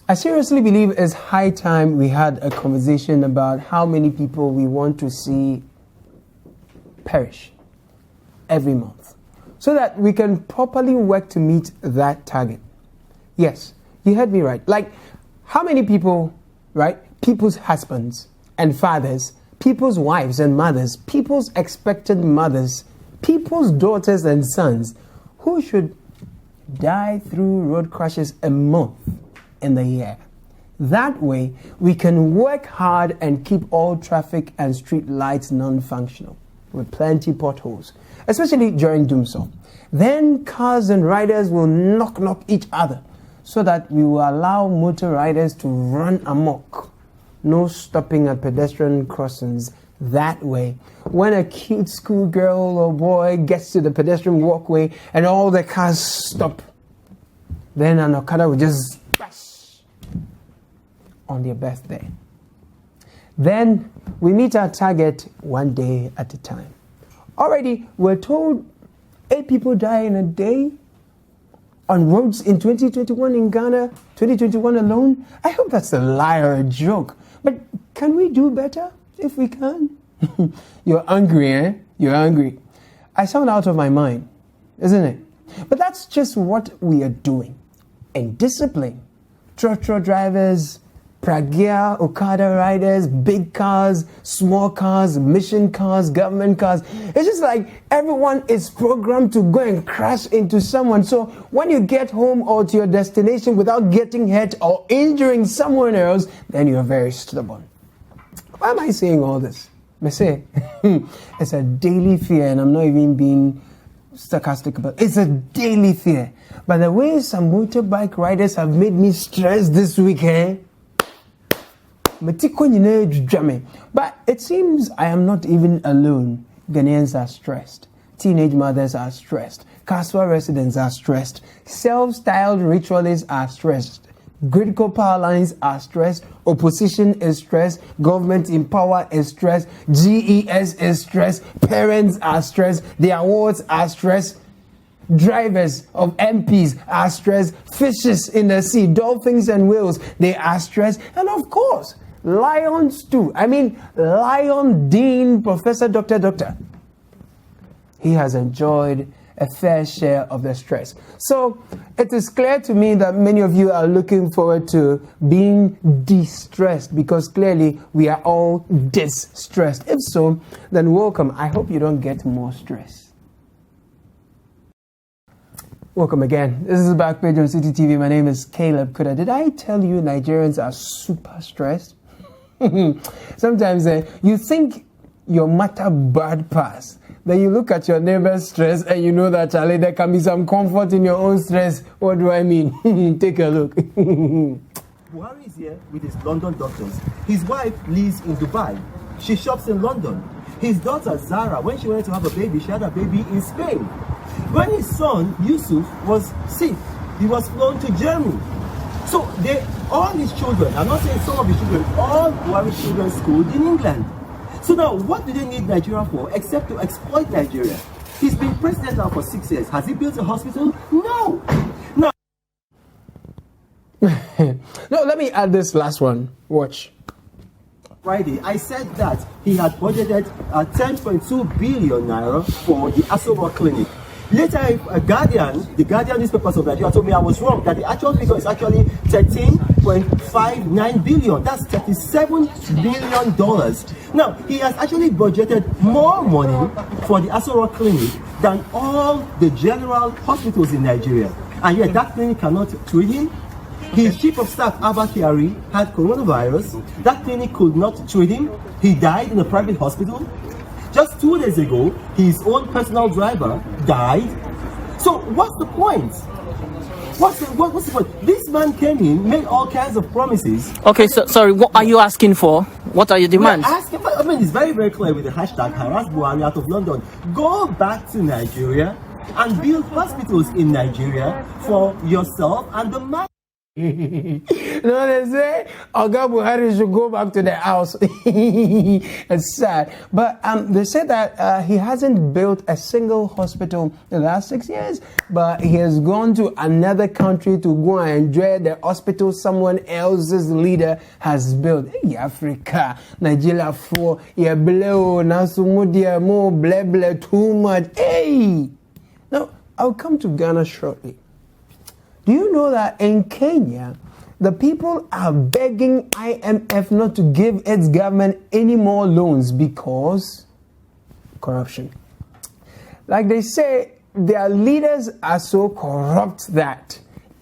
I seriously believe it's high time we had a conversation about how many people we want to see perish every month so that we can properly work to meet that target. Yes, you heard me right. Like, how many people, right? People's husbands and fathers, people's wives and mothers, people's expected mothers, people's daughters and sons who should die through road crashes a month in the year. That way, we can work hard and keep all traffic and street lights non-functional with plenty potholes, especially during dumsor. Then cars and riders will knock each other so that we will allow motor riders to run amok. No stopping at pedestrian crossings. That way, when a cute schoolgirl or boy gets to the pedestrian walkway and all the cars stop, then an Okada will just crash on their birthday. Then we meet our target one day at a time. Already, we're told 8 people die in a day on roads in 2021 in Ghana, 2021 alone. I hope that's a lie or a joke. But can we do better if we can? You're hungry, eh? You're hungry. I sound out of my mind, isn't it? But that's just what we are doing. Indiscipline. Trotro drivers, Pragya, Okada riders, big cars, small cars, mission cars, government cars. It's just like everyone is programmed to go and crash into someone. So when you get home or to your destination without getting hurt or injuring someone else, then you're very stubborn. Why am I saying all this? I say, it's a daily fear, and I'm not even being sarcastic about it. It's a daily fear. But the way some motorbike riders have made me stressed this weekend, but it seems I am not even alone. Ghanaians are stressed. Teenage mothers are stressed. Kaswa residents are stressed. Self-styled ritualists are stressed. Critical power lines are stressed. Opposition is stressed. Government in power is stressed. GES is stressed. Parents are stressed. Their wards are stressed. Drivers of MPs are stressed. Fishes in the sea, dolphins and whales, they are stressed. And of course, lions too. I mean, Lion Dean, Professor, Doctor. He has enjoyed a fair share of the stress. So it is clear to me that many of you are looking forward to being de-stressed because clearly we are all distressed. If so, then welcome. I hope you don't get more stress. Welcome again. This is Backpage on City TV. My name is Caleb Kuda. Did I tell you Nigerians are super stressed? Sometimes you think your matter bad pass. Then you look at your neighbor's stress and you know that, Charlie, there can be some comfort in your own stress. What do I mean? Take a look. Buhari is here with his London doctors. His wife lives in Dubai. She shops in London. His daughter, Zara, when she wanted to have a baby, she had a baby in Spain. When his son, Yusuf, was sick, he was flown to Germany. So all his children, I'm not saying some of his children, all Buhari's children schooled in England. So now, what do they need Nigeria for except to exploit Nigeria? He's been president now for 6 years. Has he built a hospital? No. No. No, let me add this last one. Watch. Friday, I said that he had budgeted 10.2 billion naira for the Aso Clinic. Later, the Guardian newspapers of Nigeria told me I was wrong, that the actual figure is actually 13.59 billion. That's $37 billion. Now, he has actually budgeted more money for the Aso Clinic than all the general hospitals in Nigeria. And yet, that clinic cannot treat him. His chief of staff, Abba Kyari, had coronavirus. That clinic could not treat him. He died in a private hospital. Just 2 days ago, his own personal driver died. So what's the point? What's the point? This man came in, made all kinds of promises. Okay, so sorry, what are you asking for? What are your demands? I mean, it's very, very clear with the hashtag harass Buhari out of London. Go back to Nigeria and build hospitals in Nigeria for yourself and the man. No, they say Oga Buhari should go back to the house. It's sad. But they said that he hasn't built a single hospital in the last 6 years, but he has gone to another country to go and enjoy the hospital someone else's leader has built. Hey, Africa, Nigeria, for yeah, blow, Nasumudia, more blah blah too much. Hey! Now, I'll come to Ghana shortly. Do you know that in Kenya, the people are begging IMF not to give its government any more loans because corruption? Like they say, their leaders are so corrupt that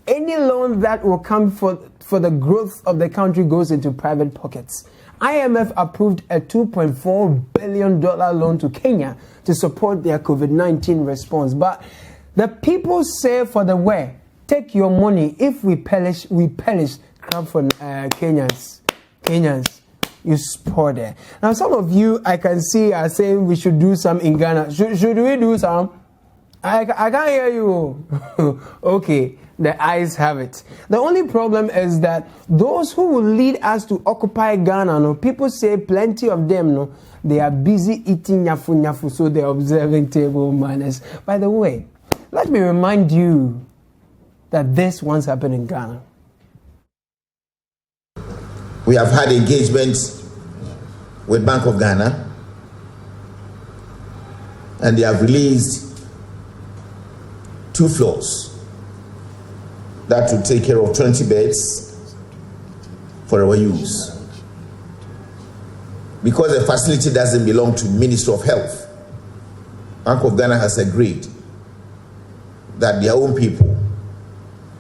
any loan that will come for the growth of the country goes into private pockets. IMF approved a $2.4 billion loan to Kenya to support their COVID-19 response. But the people say for the way, take your money. If we perish, we perish. Crap for Kenyans. You spoil there. Now, some of you, I can see, are saying we should do some in Ghana. Should we do some? I can't hear you. Okay, the eyes have it. The only problem is that those who will lead us to occupy Ghana, no, people say plenty of them, no, they are busy eating nyafu, so they're observing table manners. By the way, let me remind you that this once happened in Ghana. We have had engagements with Bank of Ghana, and they have released 2 floors that will take care of 20 beds for our use. Because the facility doesn't belong to Ministry of Health, Bank of Ghana has agreed that their own people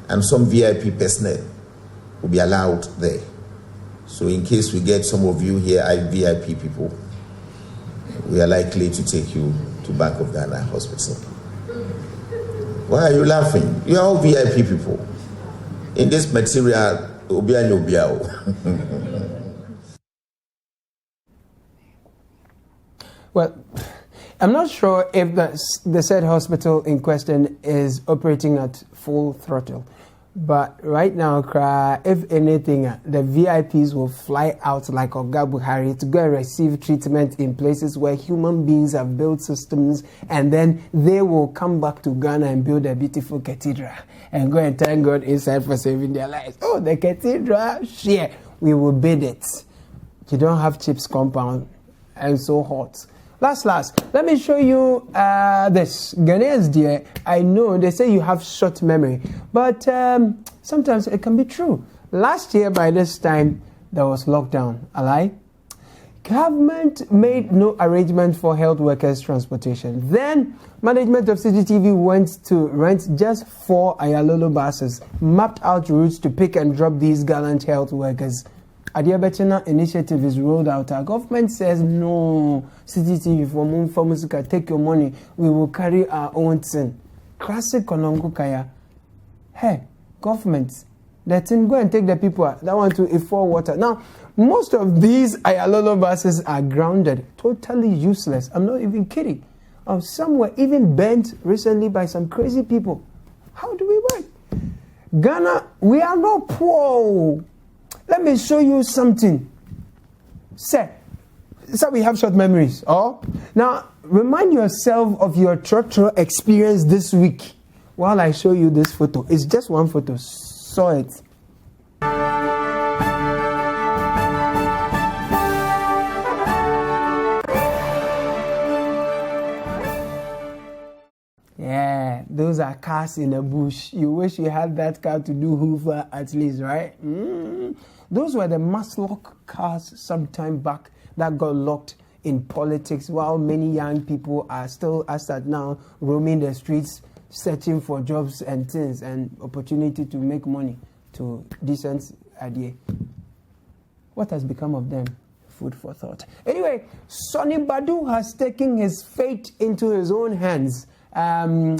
and some VIP personnel will be allowed there. So in case we get some of you here, VIP people, we are likely to take you to Bank of Ghana Hospital. Why are you laughing? You are all VIP people. In this material, well, I'm not sure if the said hospital in question is operating at full throttle. But right now, if anything, the VIPs will fly out like Oga Buhari to go and receive treatment in places where human beings have built systems, and then they will come back to Ghana and build a beautiful cathedral and go and thank God inside for saving their lives. Oh, the cathedral, share, we will build it. You don't have chips compound and so hot. Last, let me show you this. Ghanaians, dear, I know they say you have short memory, but sometimes it can be true. Last year, by this time, there was lockdown. A lie? Government made no arrangement for health workers' transportation. Then, management of CGTV went to rent just 4 Ayalolo buses, mapped out routes to pick and drop these gallant health workers. Adiabechina initiative is rolled out. Our government says no. CCTV for Musica, take your money. We will carry our own thing. Classic Konongo Kaya. Hey, government, let him go and take the people that want to afford water. Now, most of these Ayalolo buses are grounded, totally useless. I'm not even kidding. Some were even burnt recently by some crazy people. How do we work? Ghana, we are not poor. Let me show you something. Sir, we have short memories. Oh, now remind yourself of your trotro experience this week while I show you this photo. It's just one photo. Saw it. Yeah, those are cars in the bush. You wish you had that car to do Hoover at least, right? Those were the Maslock cars some time back that got locked in politics, while many young people are still, as at now, roaming the streets, searching for jobs and things and opportunity to make money to decent idea. What has become of them? Food for thought. Anyway, Sonny Badu has taken his fate into his own hands.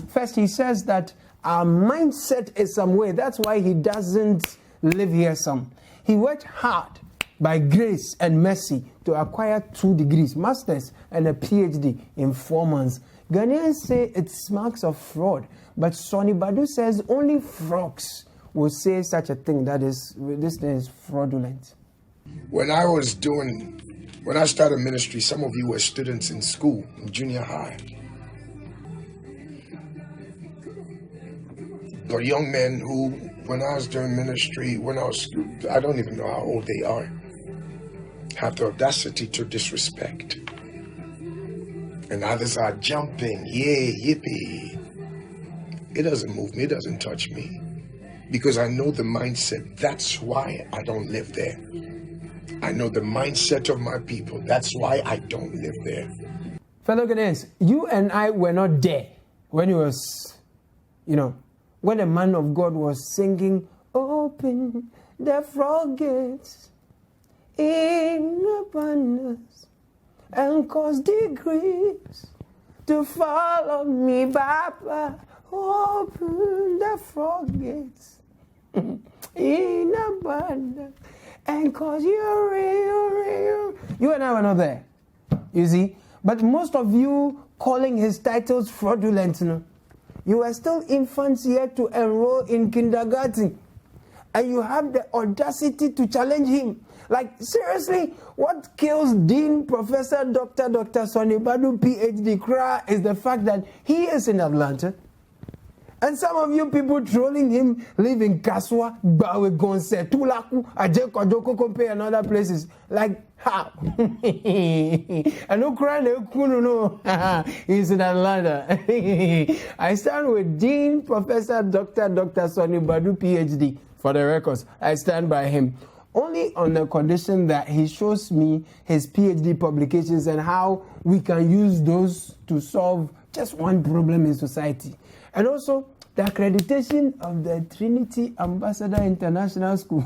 First, he says that our mindset is some way. That's why he doesn't live here some. He worked hard by grace and mercy to acquire 2 degrees, masters and a PhD in 4 months. Ghanaians say it's marks of fraud, but Sonny Badu says only frogs will say such a thing that this thing is fraudulent? When I started ministry, some of you were students in school, in junior high. But young men who, when I was doing ministry, I don't even know how old they are, have the audacity to disrespect. And others are jumping, yay, yippee. It doesn't move me, it doesn't touch me. Because I know the mindset, that's why I don't live there. I know the mindset of my people, that's why I don't live there. Fellow Ghanaians, you and I were not there when it was, when the man of God was singing, open the floodgates in abundance and cause degrees to follow me, Papa. Open the floodgates in abundance and cause you and I were not there, you see. But most of you calling his titles fraudulent, you are still infants yet to enroll in kindergarten, and you have the audacity to challenge him. Like, seriously, what kills Dean Professor Dr. Sonny Badu, PhD, is the fact that he is in Atlanta. And some of you people trolling him live in Kaswa, Bawe Gonse, Tulaku, Ajeko, Compare, and other places. Like, how? And no crying, no. He's in Atlanta. I stand with Dean Professor Dr. Sonny Badu, PhD, for the records. I stand by him. Only on the condition that he shows me his PhD publications and how we can use those to solve just one problem in society. And also, the accreditation of the Trinity Ambassador International School.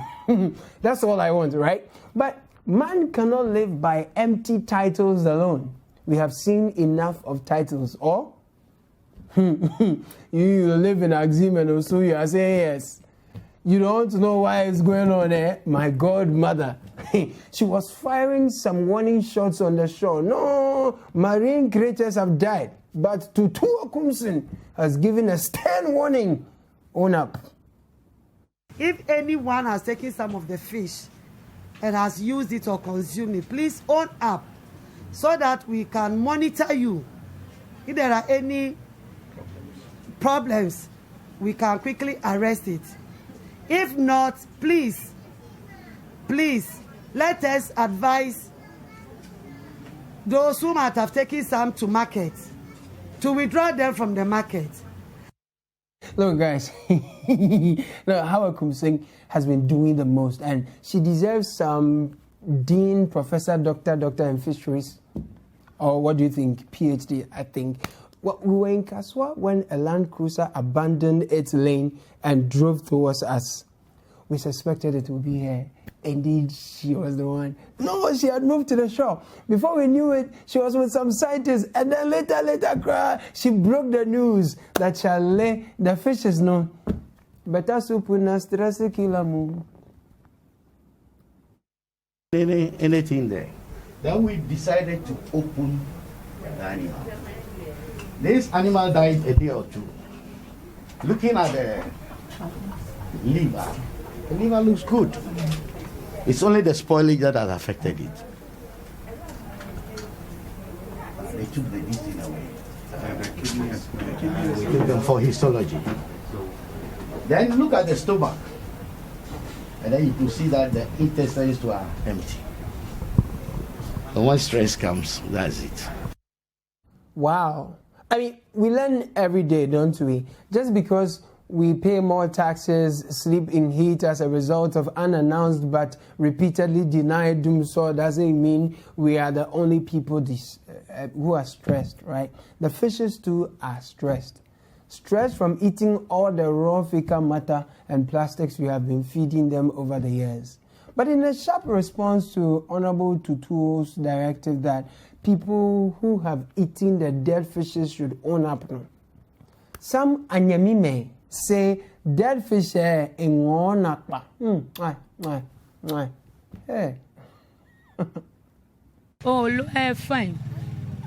That's all I want, right? But man cannot live by empty titles alone. We have seen enough of titles. Or, you live in Axim and also you are saying yes. You don't know why it's going on there. My godmother, she was firing some warning shots on the shore. No, marine creatures have died. But Tutu Okumsin has given a stern warning. Own up. If anyone has taken some of the fish and has used it or consumed it, please own up so that we can monitor you. If there are any problems, we can quickly arrest it. If not, please, let us advise those who might have taken some to market to withdraw them from the market. Look, guys, Hawa Kumsing has been doing the most, and she deserves some Dean, Professor, Doctor in Fisheries, or what do you think? PhD, I think. Well, we were in Kaswa when a Land Cruiser abandoned its lane and drove towards us. We suspected it would be her. Indeed, she was the one. No, she had moved to the shore. Before we knew it, she was with some scientists. And then later, she broke the news that Charlie, the fish is known. Better soup with a stress killer. Anything there. Then we decided to open the animal. This animal died a day or two. Looking at the liver looks good. It's only the spoilage that has affected it. They took the kidney away. We took them for histology. Then look at the stomach. And then you can see that the intestines were empty. And when stress comes, that's it. Wow. I mean, we learn every day, don't we? Just because we pay more taxes, sleep in heat as a result of unannounced but repeatedly denied dumsor doesn't mean we are the only people who are stressed, right? The fishes too are stressed. Stressed from eating all the raw fecal matter and plastics we have been feeding them over the years. But in a sharp response to Honorable Tutu's directive that people who have eaten the dead fishes should own up, some anyamime say dead fish in one up. Hey. Oh, fine.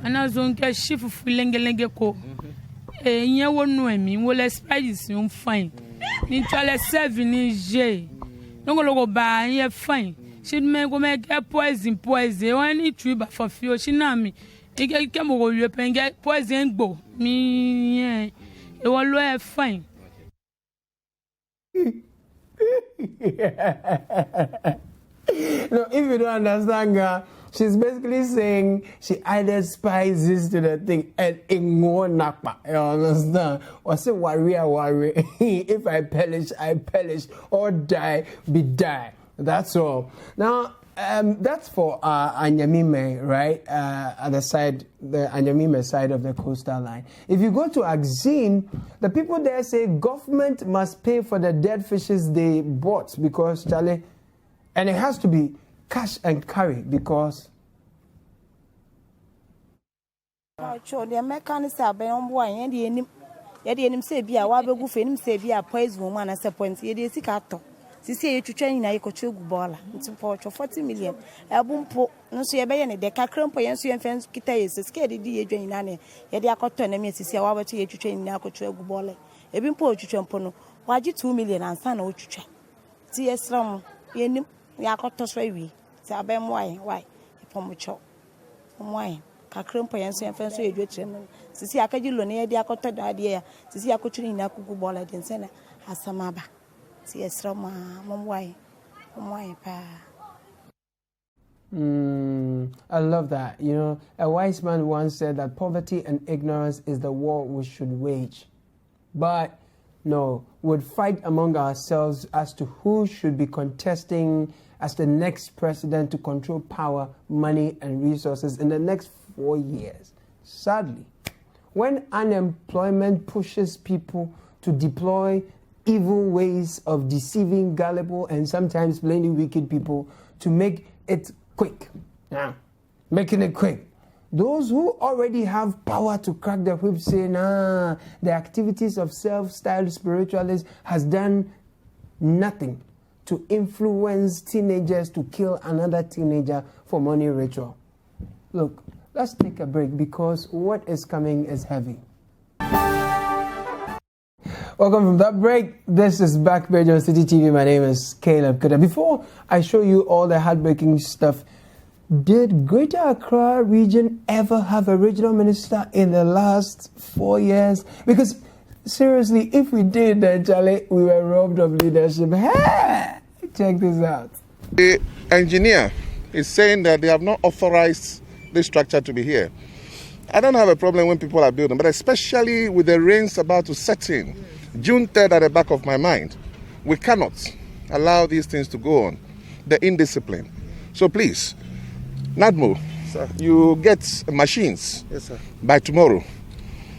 And I was going to get shift for lenge ko. Eh, you won't know me. Well, spices fine. Ni chale 7 ni J. No go ba ye fine. She me go make poison. When tree ba for few she na me. Ike ke mo go ye pen get poison gbo. Me e wo lo fine. No, if you don't understand her, she's basically saying she added spices to the thing and ignore nakpa. You understand? Or say worry. If I perish, or die, be die. That's all. Now, that's for Anyamime, right? At the Anyamime side of the coastal line. If you go to Axine, the people there say government must pay for the dead fishes they bought because, Charlie, and it has to be cash and carry because. The mechanics are beyond boy, and the enemy say, be a wabble goofy, say, be a praise woman as a point. It is a cato. She say you to train a coach baller. It's a porch of 40 million. A boom po, no see a bayonet, the cacrum, and so and fence guitars, a scared idea, join Nanny. Yet they are caught on a miss to see our to train now coach baller. A bim po to champono. Why 2 million and son or chucha? See a slum, yen. Ya kotos we say abem why from cho why ka krempo yen so yen fen so edwetrem sisi akaji lo na ye dia koto da dia sisi akotuni na kugu bola den se na asamaba si esra ma mom why pa. I love that. You know, a wise man once said that poverty and ignorance is the war we should wage, but no, we'd fight among ourselves as to who should be contesting as the next president to control power, money, and resources in the next 4 years. Sadly, when unemployment pushes people to deploy evil ways of deceiving gullible and sometimes plainly wicked people to make it quick, making it quick. Those who already have power to crack the whip say, the activities of self-styled spiritualists has done nothing to influence teenagers to kill another teenager for money ritual. Look, let's take a break because what is coming is heavy. Welcome from that break. This is Backpage on City TV. My name is Caleb Kuda. Before I show you all the heartbreaking stuff, did Greater Accra region ever have a regional minister in the last 4 years? Because seriously, if we did, then Charlie, we were robbed of leadership. Hey, check this out. The engineer is saying that they have not authorized this structure to be here. I don't have a problem when people are building, but especially with the rains about to set in, June 3rd at the back of my mind, we cannot allow these things to go on. The indiscipline. So please, Nadmo, sir, you get machines. Yes, sir. By tomorrow.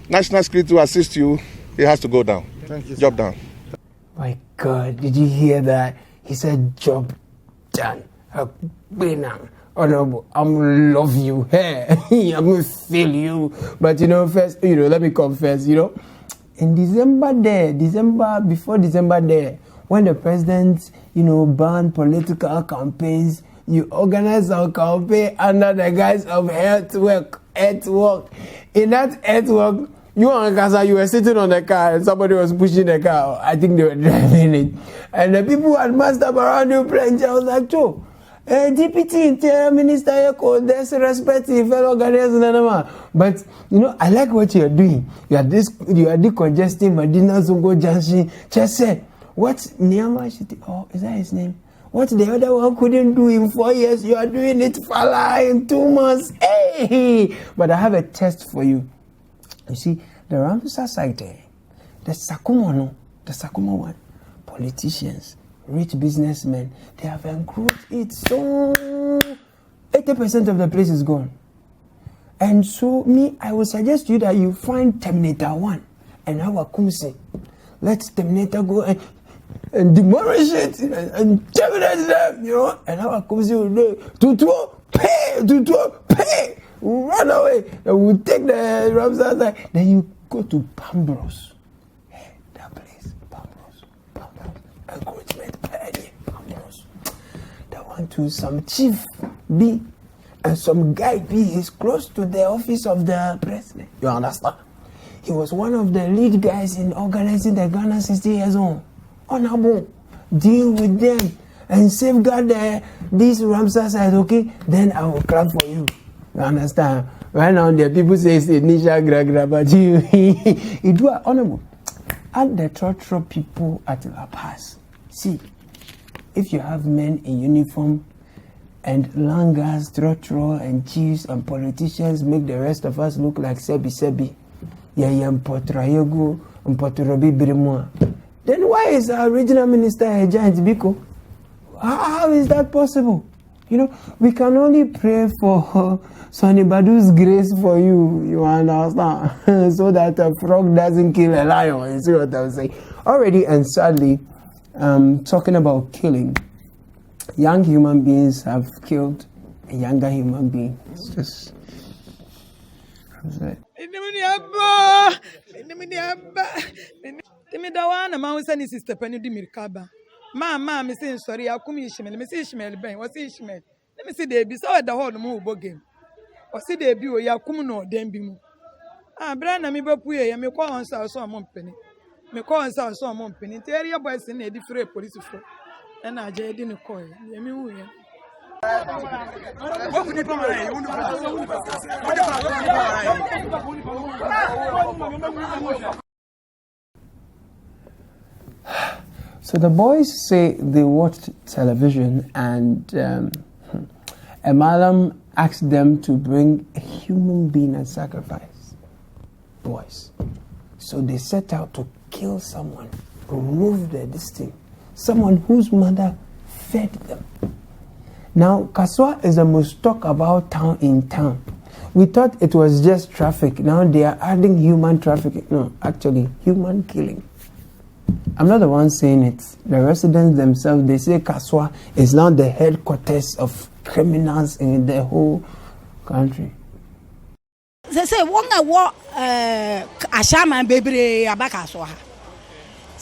National Security will assist you. It has to go down. Thank you. Job done. My God, did you hear that? He said, job done. Honorable, I'm gonna love you. Hey, I'm gonna feel you. But first, let me confess, in December, before December there, when the president, banned political campaigns, you organize our campaign under the guise of earthwork. In that earthwork, you and Kasa, you were sitting on the car and somebody was pushing the car. I think they were driving it. And the people had massed up around you playing. I was like, Joe, Deputy Interior Minister, there's respect to fellow Ghanaians. But, I like what you're doing. You are decongesting Medina Zongo Junction. Just said, what's Nyama? Is that his name? What the other one couldn't do in 4 years, you are doing it in 2 months. Hey! But I have a test for you. You see, the Ramsar side there, the Sakuma one, politicians, rich businessmen, they have encroached it so 80% of the place is gone. And so I would suggest you that you find Terminator 1 and our Kumsi. Let Terminator go and demolish it and terminate them, and our Kumsi will do pay. Run away. And we'll take the Ramsar side. Then you go to Pambros. Hey, that place. Pambros. Encroachment. Pambros. That one to some chief B and some guy B is close to the office of the president. You understand? He was one of the lead guys in organizing the Ghana 60 years on. honorable, deal with them and safeguard these Ramsar sites, okay? Then I will clap for you. You understand? Right now, the people say it's initial gra, but you do it honorable. Add the trotro people at La Paz. See, if you have men in uniform and langas, trotro, and chiefs and politicians make the rest of us look like sebi, then why is our regional minister a giant Biko? How is that possible? You know, we can only pray for Sonny Badu's grace for you, you understand? So that a frog doesn't kill a lion. You see what I'm saying? Already and sadly, talking about killing, young human beings have killed a younger human being. It's just... Mama, me say sorry, I come Ishmael, me say Ishmael Ben, was Ishmael. Let me see the be so at the whole move game. Or see the be ya come no dem be mu. Ah, Brana me bapuye, me call on so penny. Me call on so penny. The area boys in a different police for. And I didn't call. Let me who ya. So the boys say they watched television and a madam asked them to bring a human being and sacrifice. Boys. So they set out to kill someone, remove this thing, someone whose mother fed them. Now, Kaswa is the most talked about town in town. We thought it was just traffic. Now they are adding human trafficking. No, actually, human killing. I'm not the one saying it. The residents themselves, they say Kaswa is now the headquarters of criminals in the whole country. They say, "Wonga wa ashama baby abakaswa."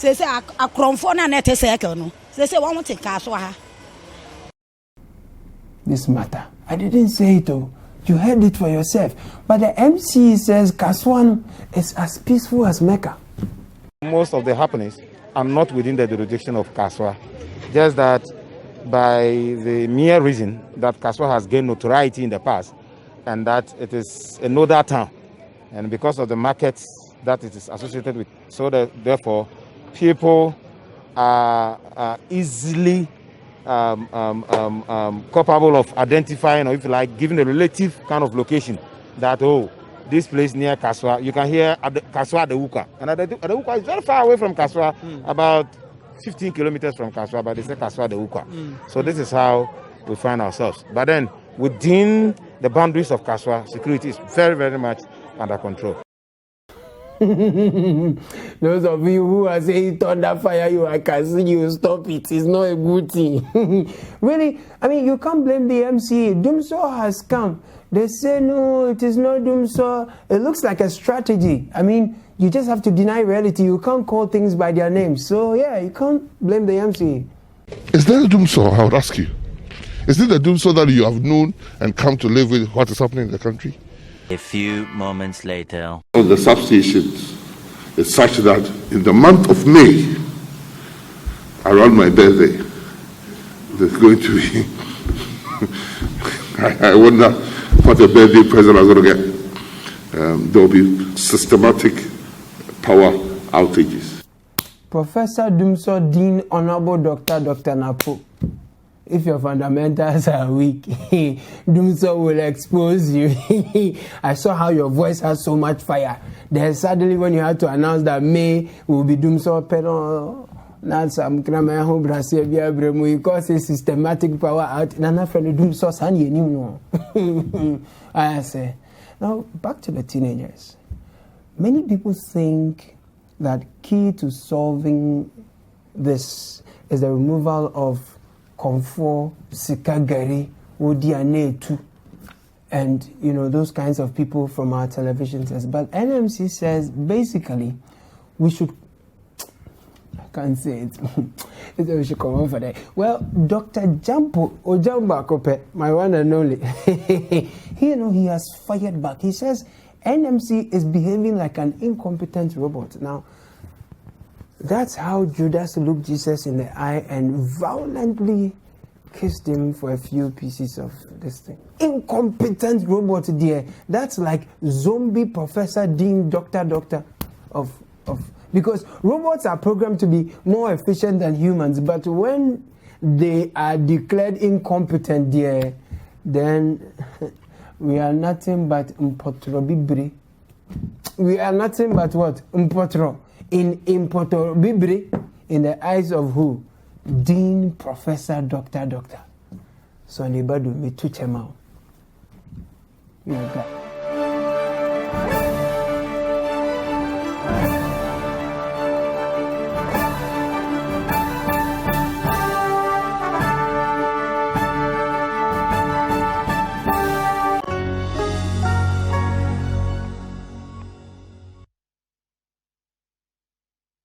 They say, "A cromfona net circle no." They say, "One want to Kaswa." This matter, I didn't say it though. You heard it for yourself. But the MC says Kaswa is as peaceful as Mecca. Most of the happenings are not within the jurisdiction of Kaswa. Just that by the mere reason that Kaswa has gained notoriety in the past and that it is a nodal town, and because of the markets that it is associated with, so that therefore people are easily capable of identifying, or if you like, giving a relative kind of location that, oh, this place near Kaswa, you can hear Kaswa Adewuka. And Adewuka is very far away from Kaswa, about 15 kilometers from Kaswa, but they say Kaswa Adewuka. So this is how we find ourselves. But then, within the boundaries of Kaswa, security is very, very much under control. Those of you who are saying thunder fire, I can see you, stop it. It's not a good thing. Really, I mean, you can't blame the MC. Dumsor has come. They say, no, it is not dumsor. It looks like a strategy. I mean, you just have to deny reality. You can't call things by their names. So, yeah, you can't blame the MC. Is there a dumsor, I would ask you? Is it the dumsor that you have known and come to live with what is happening in the country? A few moments later. The substations is such that in the month of May, around my birthday, there's going to be, I wonder what a birthday present I'm going to get. There will be systematic power outages. Professor Dumsor, Dean, Honorable Dr. Napo. If your fundamentals are weak, Dumsor will expose you. I saw how your voice has so much fire. Then suddenly when you had to announce that May will be Dumsor, pero not some grammar home Brazil, because it's systematic power out. Nana friend Dumsor san ye no. I say. Now back to the teenagers. Many people think that key to solving this is the removal of Comfort, Sikagari, Odiane, and you know those kinds of people from our television sets. But NMC says basically we should. I can't say it. We should come over there. Well, Dr. Jampo Ojamba, my one and only, he has fired back. He says NMC is behaving like an incompetent robot. Now, That's how Judas looked Jesus in the eye and violently kissed him for a few pieces of this thing. Incompetent robot there. That's like zombie professor, dean, doctor of because robots are programmed to be more efficient than humans, but when they are declared incompetent there, then we are nothing but impotro bibri. We are nothing but what? Impotro. In impotro bibri, in the eyes of who? Dean, professor, doctor. So anybody me to chemao. You know,